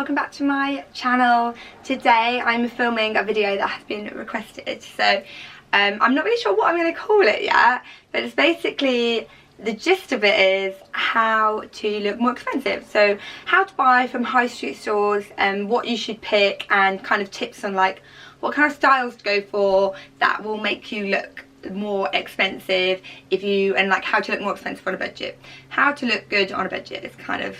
welcome back to my channel. Today I'm filming a video that has been requested, so I'm not really sure what I'm going to call it yet, but it's basically, the gist of it is how to look more expensive. So how to buy from high street stores and what you should pick, and kind of tips on like what kind of styles to go for that will make you look more expensive and like how to look more expensive on a budget. How to look good on a budget is kind of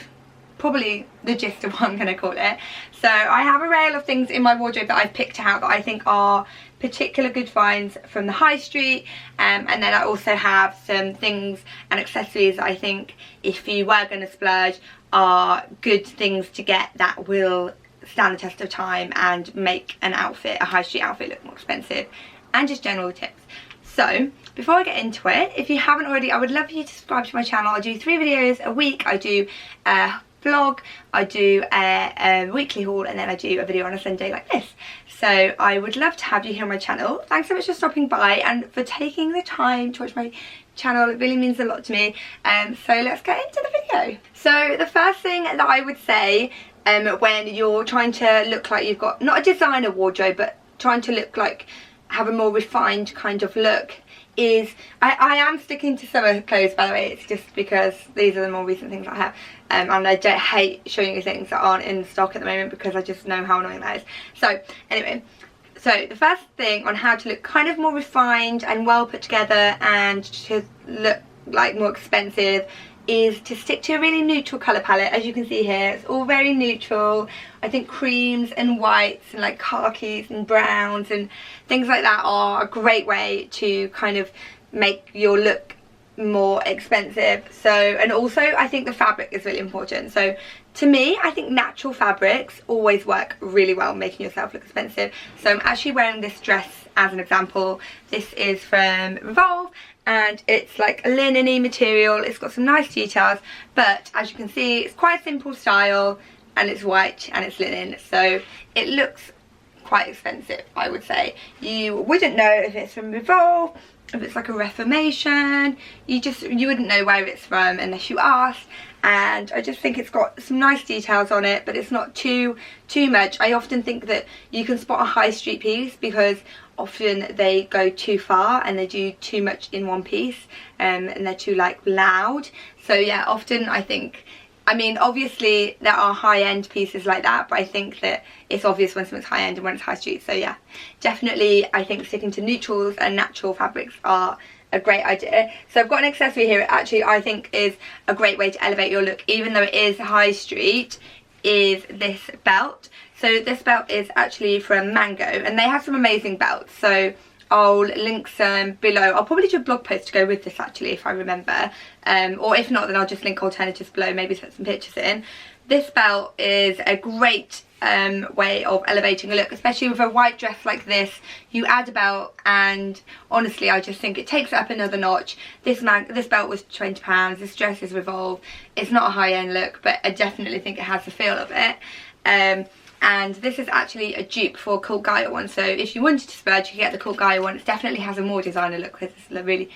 probably the gist of what I'm going to call it. So I have a rail of things in my wardrobe that I've picked out that I think are particular good finds from the high street, and then I also have some things and accessories that I think if you were going to splurge are good things to get that will stand the test of time and make an outfit, a high street outfit, look more expensive, and just general tips. So before I get into it, if you haven't already, I would love you to subscribe to my channel. I do 3 videos a week. I do a vlog, I do a weekly haul, and then I do a video on a Sunday like this. So I would love to have you here on my channel. Thanks so much for stopping by and for taking the time to watch my channel. It really means a lot to me. So let's get into the video. So the first thing that I would say when you're trying to look like you've got not a designer wardrobe, but trying to look like have a more refined kind of look, is I am sticking to summer clothes, by the way. It's just because these are the more recent things I have, and I don't hate showing you things that aren't in stock at the moment because I just know how annoying that is. So anyway, so the first thing on how to look kind of more refined and well put together and to look like more expensive is to stick to a really neutral colour palette. As you can see here, it's all very neutral. I think creams and whites and like khakis and browns and things like that are a great way to kind of make your look more expensive. So, and also I think the fabric is really important. So to me, I think natural fabrics always work really well making yourself look expensive. So I'm actually wearing this dress as an example. This is from Revolve, and it's like a linen-y material. It's got some nice details, but as you can see, it's quite a simple style, and it's white and it's linen, so it looks quite expensive, I would say. You wouldn't know if it's from Revolve, if it's like a Reformation. You wouldn't know where it's from unless you asked. And I just think it's got some nice details on it, but it's not too much. I often think that you can spot a high street piece because often they go too far and they do too much in one piece, and they're too like loud. So yeah, often I think, I mean obviously there are high-end pieces like that, but I think that it's obvious when something's high-end and when it's high street. So yeah, definitely I think sticking to neutrals and natural fabrics are a great idea. So I've got an accessory here, actually I think is a great way to elevate your look, even though it is high street, is this belt. So this belt is actually from Mango, and they have some amazing belts. So I'll link some below. I'll probably do a blog post to go with this actually, if I remember. Or if not, then I'll just link alternatives below, maybe put some pictures in. This belt is a great way of elevating a look, especially with a white dress like this. You add a belt and honestly I just think it takes it up another notch. This belt was £20. This dress is Revolve. It's not a high-end look, but I definitely think it has the feel of it. And this is actually a dupe for a Cult Gaia one, so if you wanted to splurge you could get the Cult Gaia one. It definitely has a more designer look because it's a really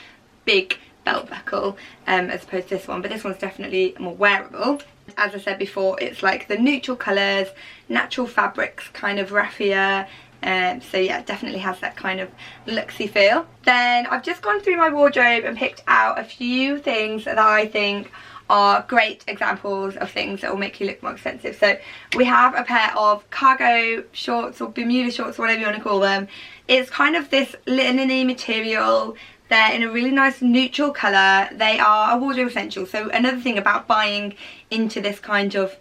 big belt buckle as opposed to this one, but this one's definitely more wearable. As I said before, it's like the neutral colours, natural fabrics, kind of raffia. So yeah, it definitely has that kind of luxy feel. Then I've just gone through my wardrobe and picked out a few things that I think are great examples of things that will make you look more expensive. So we have a pair of cargo shorts or Bermuda shorts, whatever you want to call them. It's kind of this linen-y material. They're in a really nice neutral colour. They are a wardrobe essential. So another thing about buying into this kind of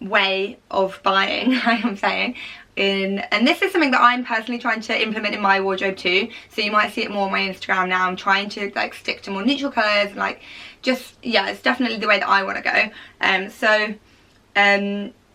way of buying, like I'm saying, and this is something that I'm personally trying to implement in my wardrobe too, so you might see it more on my Instagram now. I'm trying to like stick to more neutral colours and like just, yeah, it's definitely the way that I want to go.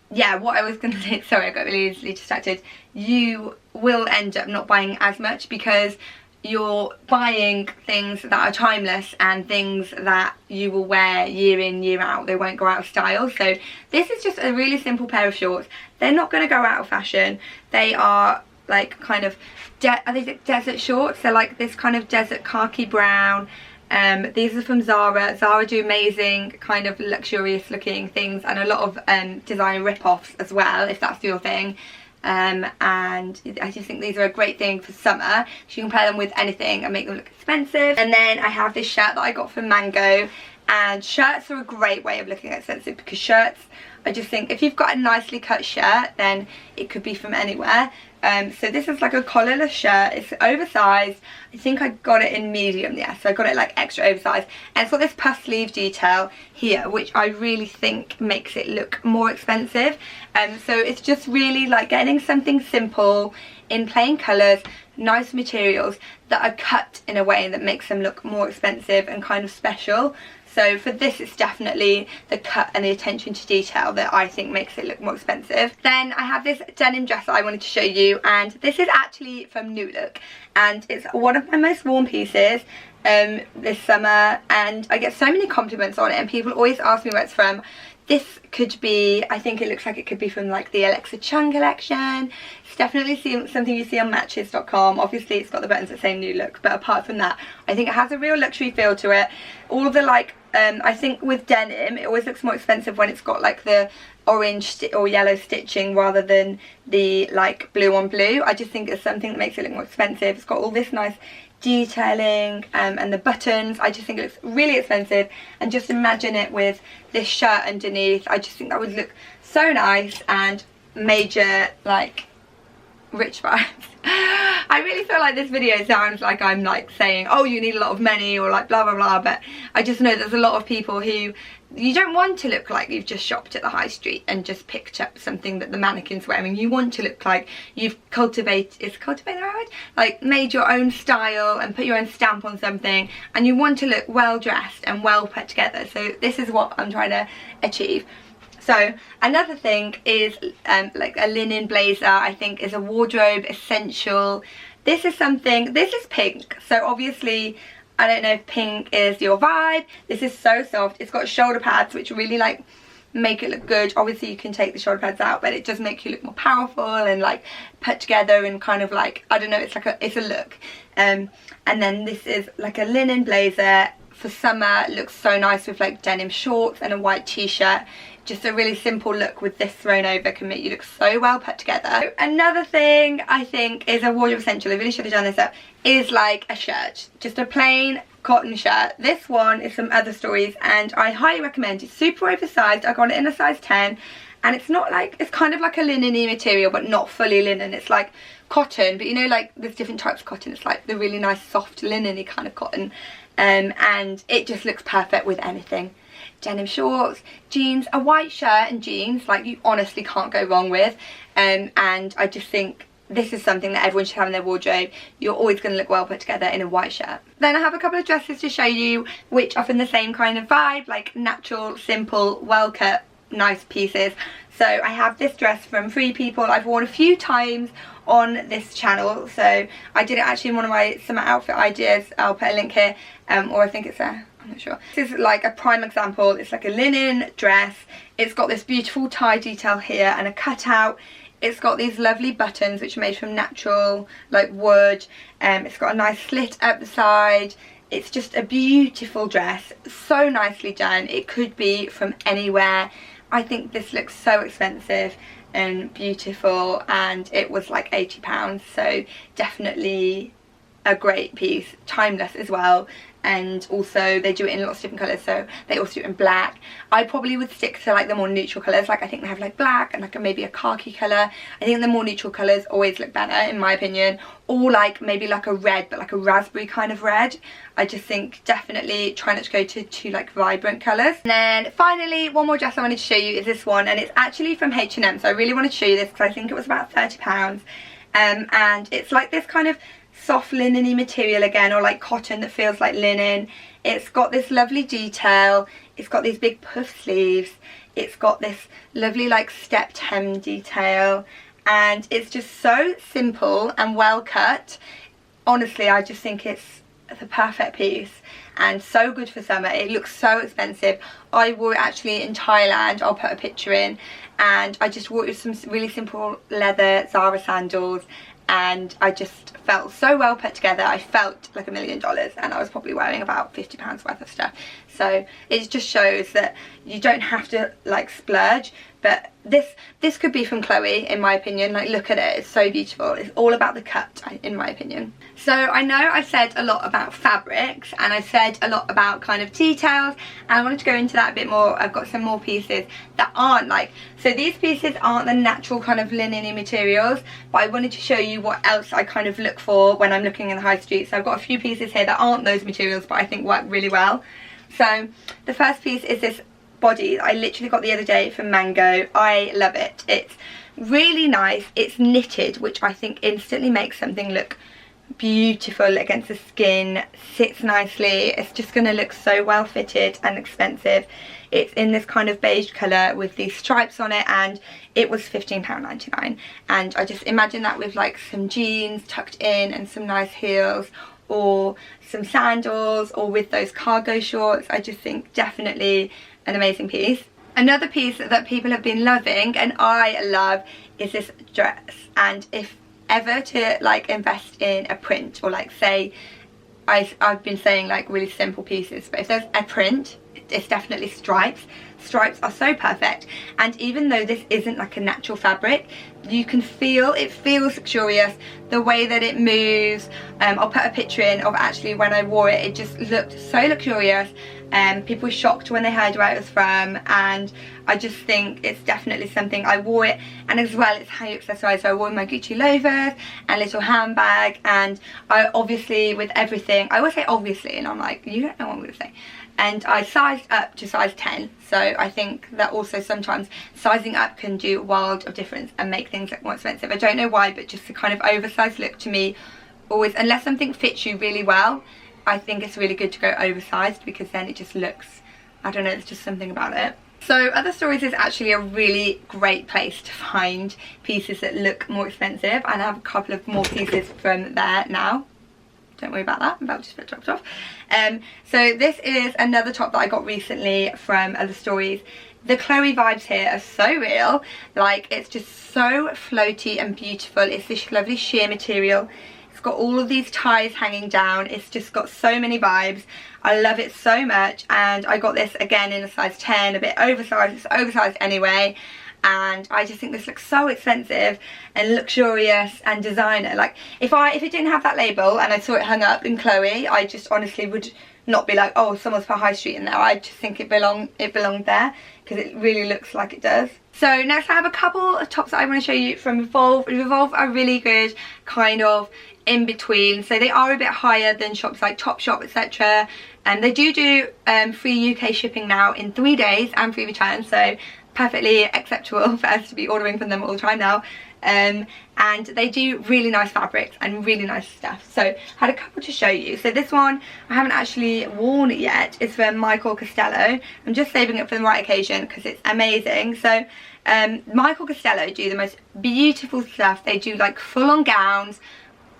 Yeah, what I was going to say, sorry I got really easily distracted, you will end up not buying as much because you're buying things that are timeless and things that you will wear year in, year out. They won't go out of style. So this is just a really simple pair of shorts. They're not going to go out of fashion. They are like kind of, are they desert shorts? They're like this kind of desert khaki brown, These are from Zara. Zara do amazing kind of luxurious looking things, and a lot of design rip-offs as well, if that's your thing. And I just think these are a great thing for summer. So you can pair them with anything and make them look expensive. And then I have this shirt that I got from Mango, and shirts are a great way of looking expensive, because shirts, I just think if you've got a nicely cut shirt, then it could be from anywhere. So this is like a collarless shirt. It's oversized. I think I got it in medium, yeah, so I got it like extra oversized, and it's got this puff sleeve detail here, which I really think makes it look more expensive. So it's just really like getting something simple in plain colors, nice materials that are cut in a way that makes them look more expensive and kind of special. So for this, it's definitely the cut and the attention to detail that I think makes it look more expensive. Then I have this denim dress that I wanted to show you, and this is actually from New Look, and it's one of my most worn pieces this summer, and I get so many compliments on it, and people always ask me where it's from. This could be, I think it looks like it could be from like the Alexa Chung collection. It's definitely something you see on Matches.com. Obviously it's got the buttons that say New Look, but apart from that, I think it has a real luxury feel to it. All of the like, I think with denim, it always looks more expensive when it's got like the orange or yellow stitching rather than the like blue on blue. I just think it's something that makes it look more expensive. It's got all this nice detailing and the buttons. I just think it looks really expensive, and just imagine it with this shirt underneath. I just think that would look so nice and major like rich vibes. I really feel like this video sounds like I'm like saying, oh, you need a lot of money or like blah blah blah, but I just know there's a lot of people who, you don't want to look like you've just shopped at the high street and just picked up something that the mannequin's wearing. You want to look like you've like made your own style and put your own stamp on something, and you want to look well dressed and well put together. So this is what I'm trying to achieve. So another thing is like a linen blazer, I think is a wardrobe essential. This is something, this is pink, so obviously I don't know if pink is your vibe. This is so soft. It's got shoulder pads which really like make it look good. Obviously you can take the shoulder pads out, but it does make you look more powerful and like put together and kind of like, I don't know, it's like it's a look. And then this is like a linen blazer for summer. It looks so nice with like denim shorts and a white t-shirt. Just a really simple look with this thrown over can make you look so well put together. So another thing I think is a wardrobe essential, I really should have done this up, is like a shirt. Just a plain cotton shirt. This one is from Other Stories, and I highly recommend it. It's super oversized. I got it in a size 10, and it's not like, it's kind of like a linen-y material, but not fully linen. It's like cotton, but you know, like there's different types of cotton. It's like the really nice soft linen-y kind of cotton, and it just looks perfect with anything. Denim shorts, jeans, a white shirt and jeans, like you honestly can't go wrong with. And I just think this is something that everyone should have in their wardrobe. You're always going to look well put together in a white shirt. Then I have a couple of dresses to show you which are from the same kind of vibe, like natural, simple, well cut, nice pieces. So I have this dress from Free People. I've worn a few times on this channel, so I did it actually in one of my summer outfit ideas. I'll put a link here, or I think it's there, I'm not sure. This is like a prime example. It's like a linen dress. It's got this beautiful tie detail here and a cutout. It's got these lovely buttons which are made from natural like wood. It's got a nice slit up the side. It's just a beautiful dress, so nicely done. It could be from anywhere. I think this looks so expensive and beautiful, and it was like £80, so definitely a great piece, timeless as well. And also they do it in lots of different colours, so they also do it in black. I probably would stick to like the more neutral colours. Like I think they have like black and like maybe a khaki colour. I think the more neutral colours always look better in my opinion, or like maybe like a red, but like a raspberry kind of red. I just think definitely try not to go to too like vibrant colours. And then finally, one more dress I wanted to show you is this one, and it's actually from H&M, so I really wanted to show you this because I think it was about £30. And it's like this kind of soft linen-y material again, or like cotton that feels like linen. It's got this lovely detail. It's got these big puff sleeves. It's got this lovely like stepped hem detail, and it's just so simple and well cut. Honestly, I just think it's the perfect piece and so good for summer. It looks so expensive. I wore it actually in Thailand. I'll put a picture in, and I just wore it with some really simple leather Zara sandals, and I just felt so well put together. I felt like $1 million, and I was probably wearing about £50 worth of stuff. So it just shows that you don't have to like splurge. But this could be from Chloe, in my opinion. Like, look at it, it's so beautiful. It's all about the cut, in my opinion. So I know I've said a lot about fabrics, and I've said a lot about kind of details, and I wanted to go into that a bit more. I've got some more pieces that aren't like, so these pieces aren't the natural kind of linen-y materials, but I wanted to show you what else I kind of look for when I'm looking in the high street. So I've got a few pieces here that aren't those materials, but I think work really well. So the first piece is this body I literally got the other day from Mango. I love it. It's really nice. It's knitted, which I think instantly makes something look beautiful against the skin. Sits nicely. It's just going to look so well fitted and expensive. It's in this kind of beige colour with these stripes on it, and it was £15.99. And I just imagine that with like some jeans tucked in and some nice heels, or some sandals, or with those cargo shorts. I just think definitely an amazing piece. Another piece that people have been loving, and I love, is this dress. And if ever to like invest in a print, or like say, I've been saying like really simple pieces, but if there's a print, it's definitely stripes. Stripes are so perfect, and even though this isn't like a natural fabric, you can feel, it feels luxurious, the way that it moves. I'll put a picture in of actually when I wore it. It just looked so luxurious. People were shocked when they heard where it was from, and I just think it's definitely something. I wore it, and as well it's how you accessorize. So I wore my Gucci loafers and little handbag, and I obviously, with everything, I always say obviously, and I'm like, you don't know what I'm gonna say. And I sized up to size 10, so I think that also sometimes sizing up can do a world of difference and make things look more expensive. I don't know why, but just the kind of oversized look to me always, unless something fits you really well, I think it's really good to go oversized, because then it just looks, I don't know, there's just something about it. So Other Stories is actually a really great place to find pieces that look more expensive, and I have a couple of more pieces from there now. Don't worry about that, I'm about to just put tops off. So this is another top that I got recently from Other Stories. The Chloe vibes here are so real. Like, it's just so floaty and beautiful. It's this lovely sheer material. It's got all of these ties hanging down. It's just got so many vibes. I love it so much, and I got this again in a size 10, a bit oversized. It's oversized anyway. And I just think this looks so expensive and luxurious and designer. Like, if it didn't have that label and I saw it hung up in Chloe, I just honestly would not be like, oh, someone's put high street in there. I just think it belonged there, because it really looks like it does. So next I have a couple of tops that I want to show you from Revolve. Revolve are really good kind of in between, so they are a bit higher than shops like Topshop, etc. And they do free UK shipping now in 3 days and free returns, so perfectly acceptable for us to be ordering from them all the time now. And they do really nice fabrics and really nice stuff. So I had a couple to show you. So this one I haven't actually worn it yet. It's from Michael Costello. I'm just saving it for the right occasion because it's amazing. So Michael Costello do the most beautiful stuff. They do like full-on gowns,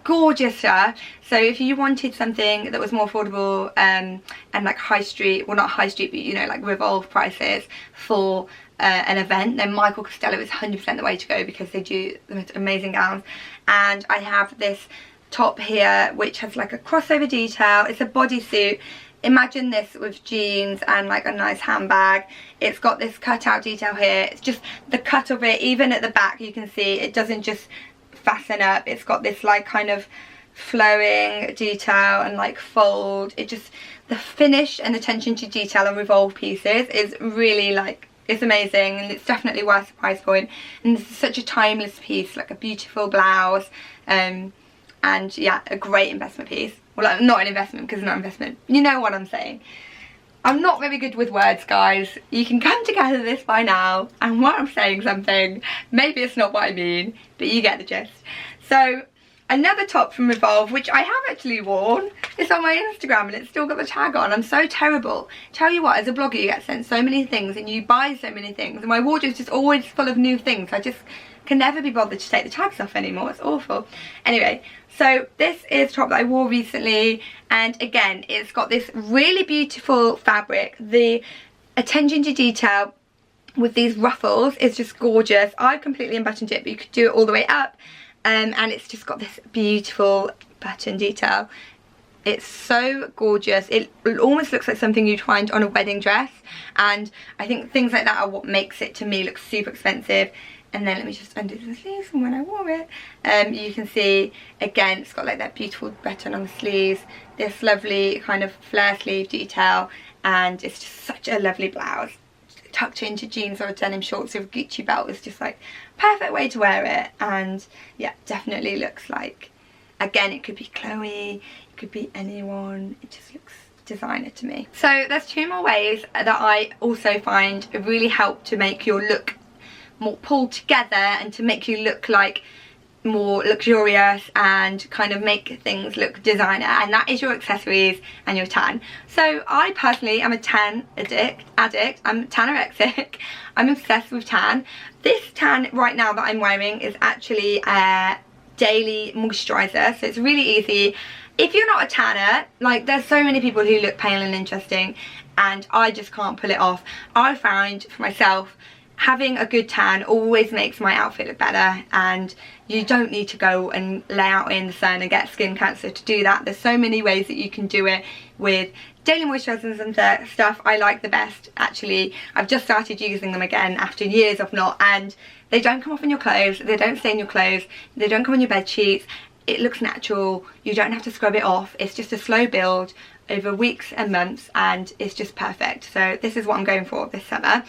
gorgeous stuff. So if you wanted something that was more affordable and like high street, well not high street, but you know, like Revolve prices for an event, then Michael Costello is 100% the way to go, because they do the most amazing gowns. And I have this top here which has like a crossover detail. It's a bodysuit. Imagine this with jeans and like a nice handbag. It's got this cutout detail here. It's just the cut of it, even at the back you can see it doesn't just fasten up. It's got this like kind of flowing detail and like fold. It just, the finish and attention to detail on Revolve pieces is really like, it's amazing, and it's definitely worth the price point. And this is such a timeless piece, like a beautiful blouse, and yeah, a great investment piece. Well, like, not an investment, because it's not an investment, you know what I'm saying. I'm not very good with words, guys. You can come together this by now, and when I'm saying something, maybe it's not what I mean, but you get the gist. So another top from Revolve, which I have actually worn, it's on my Instagram and it's still got the tag on. I'm so terrible. Tell you what, as a blogger you get sent so many things and you buy so many things, and my wardrobe's just always full of new things. I just can never be bothered to take the tags off anymore. It's awful. Anyway, so this is a top that I wore recently, and again, it's got this really beautiful fabric. The attention to detail with these ruffles is just gorgeous. I've completely unbuttoned it, but you could do it all the way up. and it's just got this beautiful button detail. It's so gorgeous. It almost looks like something you'd find on a wedding dress, and I think things like that are what makes it, to me, look super expensive. And then let me just undo the sleeves from when I wore it. You can see, again, it's got like that beautiful button on the sleeves, this lovely kind of flare sleeve detail, and it's just such a lovely blouse. Tucked into jeans or denim shorts with a Gucci belt is just like perfect way to wear it. And yeah, definitely looks like, again, it could be Chloe, it could be anyone. It just looks designer to me. So there's 2 more ways that I also find really help to make your look more pulled together and to make you look like more luxurious and kind of make things look designer, and that is your accessories and your tan. So I personally am a tan addict. I'm tanorexic. I'm obsessed with tan. This tan right now that I'm wearing is actually a daily moisturizer, so it's really easy. If you're not a tanner, like, there's so many people who look pale and interesting, and I just can't pull it off. I found for myself, having a good tan always makes my outfit look better, and you don't need to go and lay out in the sun and get skin cancer to do that. There's so many ways that you can do it with daily moisturisers and stuff. I like the best, actually. I've just started using them again after years of not, and they don't come off in your clothes, they don't stain your clothes, they don't come on your bed sheets. It looks natural, you don't have to scrub it off. It's just a slow build over weeks and months, and it's just perfect. So this is what I'm going for this summer.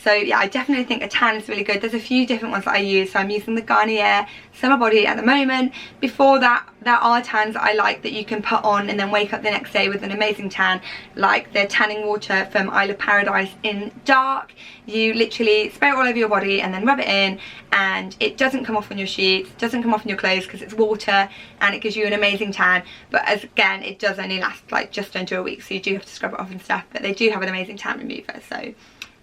So yeah, I definitely think a tan is really good. There's a few different ones that I use. So I'm using the Garnier Summer Body at the moment. Before that, there are tans that I like that you can put on and then wake up the next day with an amazing tan, like the tanning water from Isle of Paradise in Dark. You literally spray it all over your body and then rub it in, and it doesn't come off on your sheets, doesn't come off on your clothes because it's water, and it gives you an amazing tan. But as again, it does only last like just under a week, so you do have to scrub it off and stuff, but they do have an amazing tan remover, so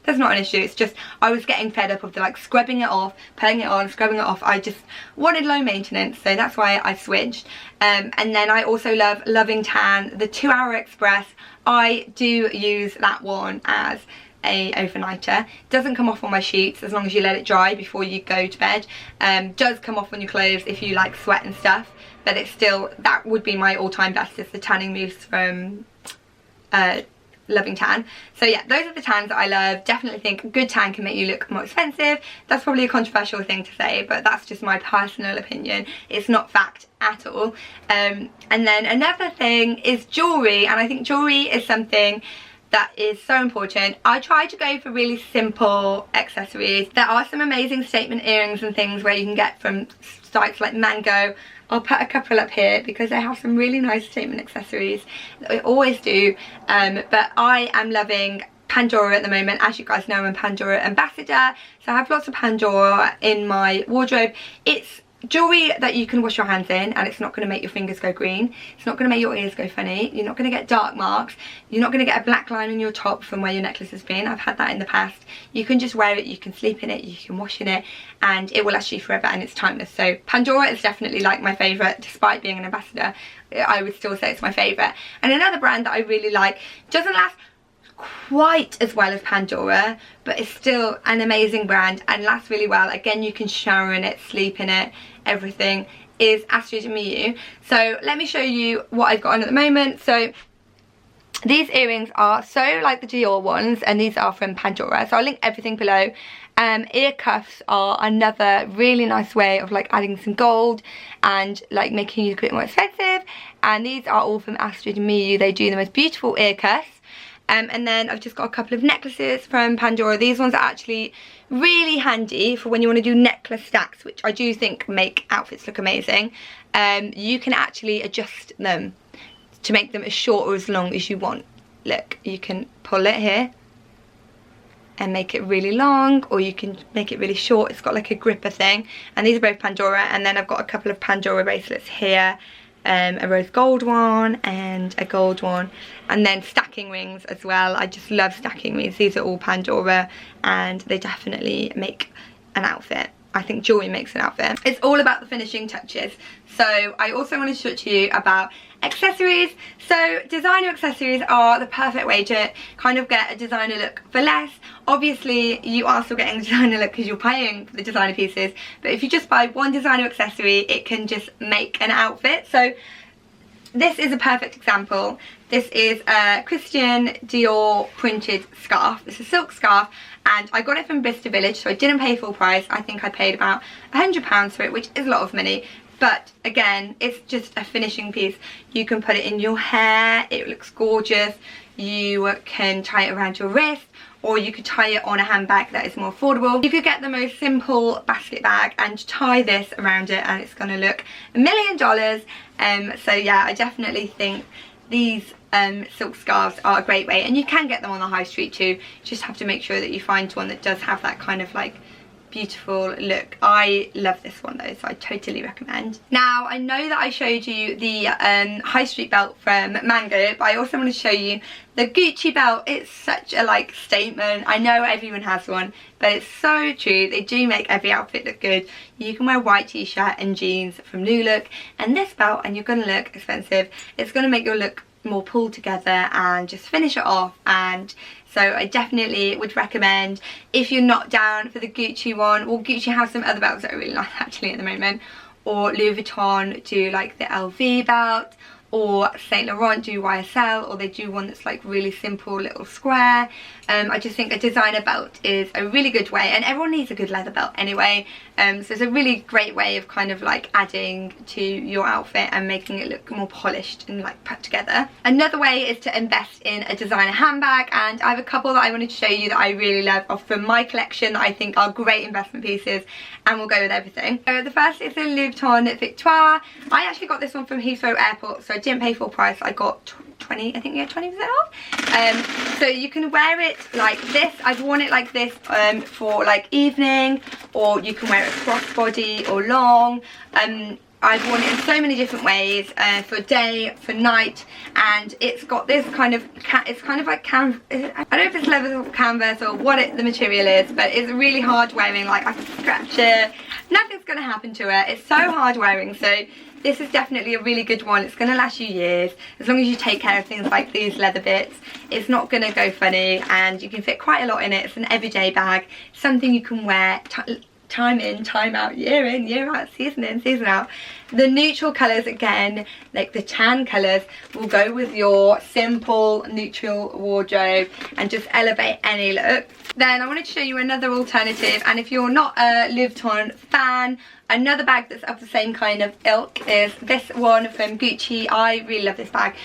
there's not an issue. It's just I was getting fed up of the like scrubbing it off, putting it on, scrubbing it off. I just wanted low maintenance, so that's why I switched. And then I also love Loving Tan, the 2 Hour Express. I do use that one as a overnighter. Doesn't come off on my sheets as long as you let it dry before you go to bed. Does come off on your clothes if you like sweat and stuff, but it's still, that would be my all-time best, is the tanning mousse from Loving Tan. So yeah, those are the tans that I love. Definitely think a good tan can make you look more expensive. That's probably a controversial thing to say, but that's just my personal opinion. It's not fact at all. And then another thing is jewellery, and I think jewellery is something that is so important. I try to go for really simple accessories. There are some amazing statement earrings and things where you can get from sites like Mango. I'll put a couple up here because they have some really nice statement accessories. I always do. But I am loving Pandora at the moment. As you guys know, I'm a Pandora ambassador, so I have lots of Pandora in my wardrobe. It's jewellery that you can wash your hands in, and it's not going to make your fingers go green. It's not going to make your ears go funny. You're not going to get dark marks. You're not going to get a black line on your top from where your necklace has been. I've had that in the past. You can just wear it, you can sleep in it, you can wash in it, and it will last you forever, and it's timeless. So Pandora is definitely like my favourite. Despite being an ambassador, I would still say it's my favourite. And another brand that I really like, doesn't last quite as well as Pandora, but it's still an amazing brand and lasts really well. Again, you can shower in it, sleep in it, everything, is Accessorizing. So let me show you what I've got on at the moment. So these earrings are so like the Dior ones, and these are from Pandora, so I'll link everything below. Ear cuffs are another really nice way of like adding some gold and like making you look a bit more expensive, and these are all from Accessorizing. They do the most beautiful ear cuffs. And then I've just got a couple of necklaces from Pandora. These ones are actually really handy for when you want to do necklace stacks, which I do think make outfits look amazing. You can actually adjust them to make them as short or as long as you want. Look, you can pull it here and make it really long, or you can make it really short. It's got like a gripper thing, and these are both Pandora. And then I've got a couple of Pandora bracelets here. A rose gold one and a gold one, and then stacking rings as well. I just love stacking rings. These are all Pandora, and they definitely make an outfit. I think jewellery makes an outfit. It's all about the finishing touches. So I also wanted to talk to you about accessories. So designer accessories are the perfect way to kind of get a designer look for less. Obviously you are still getting a designer look because you're paying for the designer pieces, but if you just buy one designer accessory, it can just make an outfit. So this is a perfect example. This is a Christian Dior printed scarf. It's a silk scarf and I got it from Bristol Village, so I didn't pay full price. I think I paid about £100 for it, which is a lot of money. But again, it's just a finishing piece. You can put it in your hair, it looks gorgeous. You can tie it around your wrist, or you could tie it on a handbag that is more affordable. You could get the most simple basket bag and tie this around it and it's gonna look $1 million. So yeah, I definitely think these silk scarves are a great way, and you can get them on the high street too. You just have to make sure that you find one that does have that kind of like beautiful look. I love this one though, so I totally recommend. Now I know that I showed you the high street belt from Mango, but I also want to show you the Gucci belt. It's such a like statement. I know everyone has one, but it's so true. They do make every outfit look good. You can wear a white t-shirt and jeans from New Look and this belt and you're gonna look expensive. It's gonna make your look more pulled together and just finish it off. And so I definitely would recommend, if you're not down for the Gucci one, well, Gucci have some other belts that I really like actually at the moment, or Louis Vuitton do like the LV belt, or Saint Laurent do YSL, or they do one that's like really simple little square. I just think a designer belt is a really good way, and everyone needs a good leather belt anyway, so it's a really great way of kind of like adding to your outfit and making it look more polished and like put together. Another way is to invest in a designer handbag, and I have a couple that I wanted to show you that I really love off from my collection that I think are great investment pieces and will go with everything. So the first is the Louis Vuitton Victoire. I actually got this one from Heathrow Airport, so I didn't pay full price. I got 20, I think we had 20% off. So you can wear it like this. I've worn it like this for like evening, or you can wear it crossbody or long. I've worn it in so many different ways, for day, for night, and it's got this kind of, it's kind of like I don't know if it's leather or canvas or what the material is, but it's really hard wearing. Like I can scratch it, nothing's gonna happen to it. It's so hard wearing, so this is definitely a really good one. It's going to last you years as long as you take care of things like these leather bits. It's not going to go funny, and you can fit quite a lot in it. It's an everyday bag, something you can wear time in, time out, year in, year out, season in, season out. The neutral colours, again, like the tan colours, will go with your simple neutral wardrobe and just elevate any look. Then I wanted to show you another alternative, and if you're not a Louis Vuitton fan, another bag that's of the same kind of ilk is this one from Gucci. I really love this bag.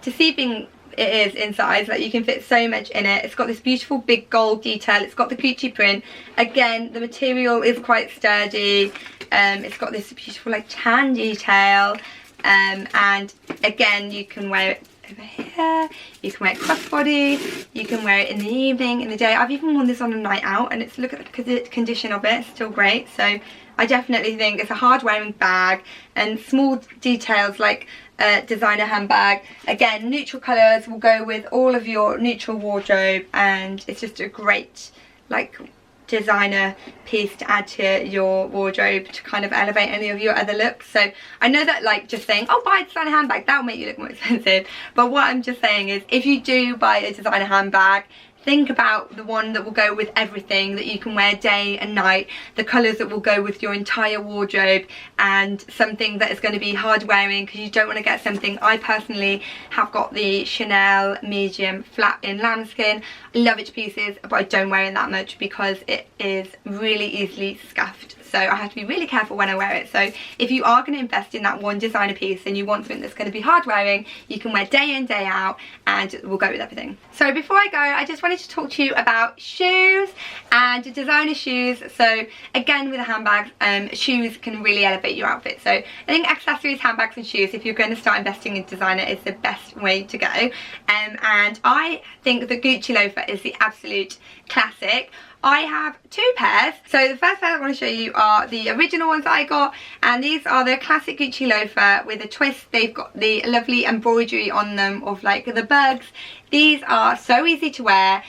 Deceiving it is inside, like you can fit so much in it. It's got this beautiful big gold detail. It's got the Gucci print. Again, the material is quite sturdy. It's got this beautiful like tan detail, and again you can wear it over here, you can wear it crossbody, you can wear it in the evening, in the day. I've even worn this on a night out, and it's, look at the condition of it, it's still great. So I definitely think it's a hard wearing bag, and small details like designer handbag. Again, neutral colours will go with all of your neutral wardrobe, and it's just a great like designer piece to add to your wardrobe to kind of elevate any of your other looks. So I know that like just saying, oh, buy a designer handbag, that will make you look more expensive, but what I'm just saying is, if you do buy a designer handbag, think about the one that will go with everything, that you can wear day and night, the colours that will go with your entire wardrobe, and something that is going to be hard wearing, because you don't want to get something. I personally have got the Chanel medium flat in lambskin. I love it to pieces, but I don't wear it that much because it is really easily scuffed. So I have to be really careful when I wear it. So if you are going to invest in that one designer piece and you want something that's going to be hard wearing, you can wear day in, day out, and it will go with everything. So before I go, I just wanted to talk to you about shoes and designer shoes. So again, with the handbags, shoes can really elevate your outfit. So I think accessories, handbags and shoes, if you're going to start investing in designer, is the best way to go. And I think the Gucci loafer is the absolute classic. I have two pairs. So the first pair I want to show you are the original ones that I got, and these are the classic Gucci loafer with a twist. They've got the lovely embroidery on them of like the bugs. These are so easy to wear.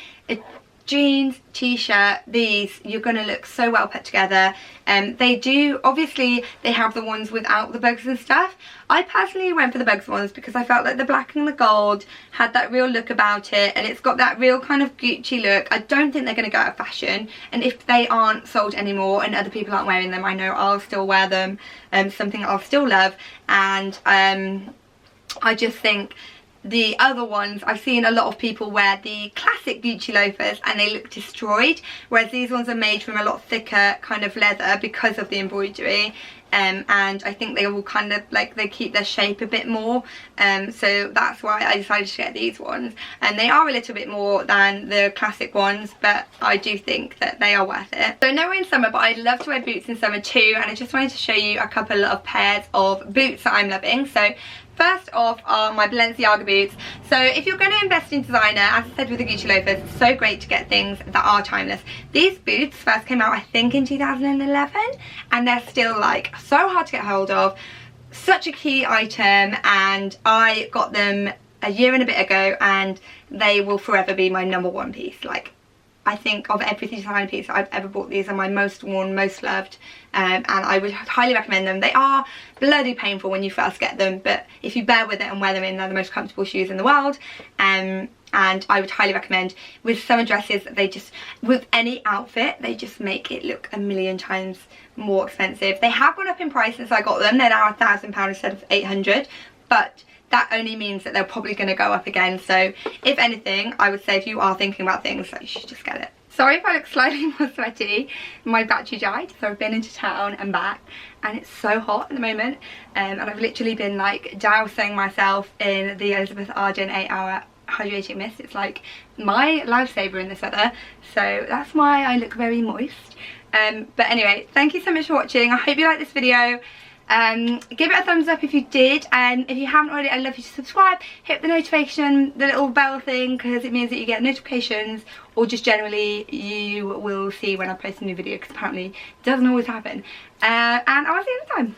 jeans, t-shirt, these, you're going to look so well put together. They do, obviously they have the ones without the bugs and stuff. I personally went for the bugs ones because I felt like the black and the gold had that real look about it, and it's got that real kind of Gucci look. I don't think they're going to go out of fashion, and if they aren't sold anymore and other people aren't wearing them, I know I'll still wear them. Something I'll still love. And I just think the other ones, I've seen a lot of people wear the classic Gucci loafers and they look destroyed, whereas these ones are made from a lot thicker kind of leather because of the embroidery. And I think they all kind of like, they keep their shape a bit more, so that's why I decided to get these ones. And they are a little bit more than the classic ones, but I do think that they are worth it. So I know we're in summer, but I love to wear boots in summer too, and I just wanted to show you a couple of pairs of boots that I'm loving. So first off are my Balenciaga boots. So if you're going to invest in designer, as I said with the Gucci loafers, it's so great to get things that are timeless. These boots first came out I think in 2011, and they're still like so hard to get hold of. Such a key item, and I got them a year and a bit ago, and they will forever be my #1 piece. Like, I think of every designer piece I've ever bought, these are my most worn, most loved, and I would highly recommend them. They are bloody painful when you first get them, but if you bear with it and wear them in, they're the most comfortable shoes in the world. And I would highly recommend. With summer dresses, they just, with any outfit, they just make it look a million times more expensive. They have gone up in price since I got them. They're now £1,000 instead of 800, but that only means that they're probably going to go up again. So if anything, I would say if you are thinking about things, you should just get it. Sorry if I look slightly more sweaty. My battery died, so I've been into town and back, and it's so hot at the moment, and I've literally been like dousing myself in the Elizabeth Arden 8-hour hydrating mist. It's like my lifesaver in this weather, so that's why I look very moist. But anyway, thank you so much for watching. I hope you liked this video. Give it a thumbs up if you did, and if you haven't already, I'd love you to subscribe, hit the notification, the little bell thing, because it means that you get notifications, or just generally you will see when I post a new video, because apparently it doesn't always happen. And I'll see you next time.